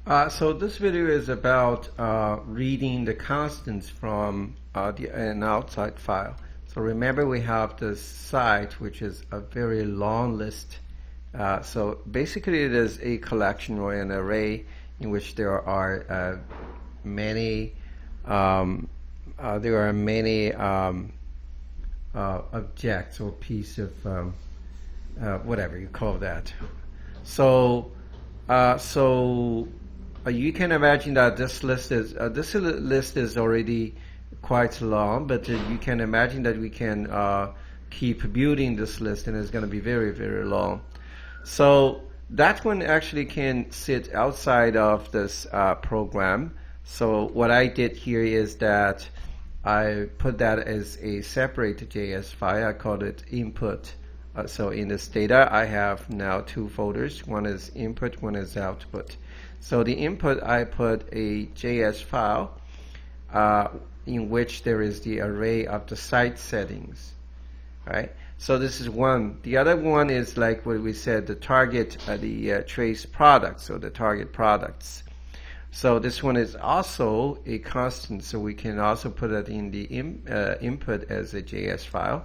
So this video is about reading the constants from an outside file. So remember, we have this site which is a very long list. So basically it is a collection or an array in which there are many objects or piece of whatever you call that. So you can imagine that this list is already quite long, but you can imagine that we can keep building this list, and it's going to be very, very long. So that one actually can sit outside of this program. So what I did here is that I put that as a separate JS file. I called it input. So in this data, I have now two folders. One is input, one is output. So the input, I put a JS file in which there is the array of the site settings. Right? So this is one. The other one is like what we said, the target, the trace products, so the target products. So this one is also a constant, so we can also put it in the input as a JS file.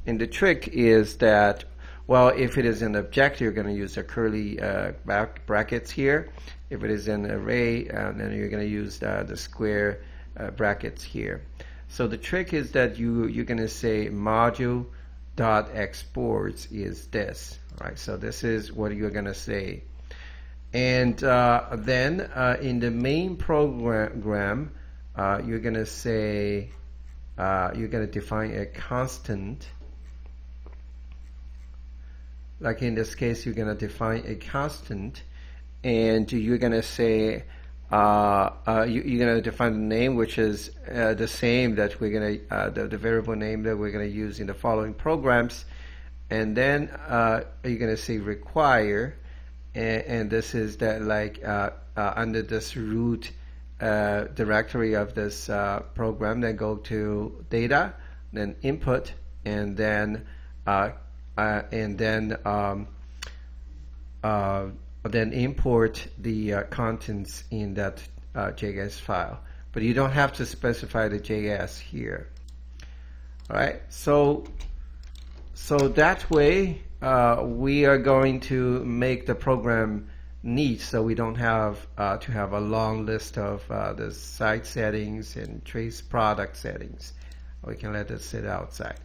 And the trick is that, well, if it is an object, you're going to use the curly brackets here. If it is an array, then you're going to use the square brackets here. So the trick is that you're going to say module.exports is this, right? So this is what you're going to say. And then in the main program, you're going to say, you're going to define a constant. Like in this case, you're going to define a constant, and you're going to say, you're going to define the name, which is the same that we're going to, the variable name that we're going to use in the following programs. And then you're going to say require, and this is that like under this root directory of this program, then go to data, then input, and then import the contents in that JS file. But you don't have to specify the JS here. All right. So that way we are going to make the program neat, so we don't have to have a long list of the site settings and trace product settings. We can let it sit outside.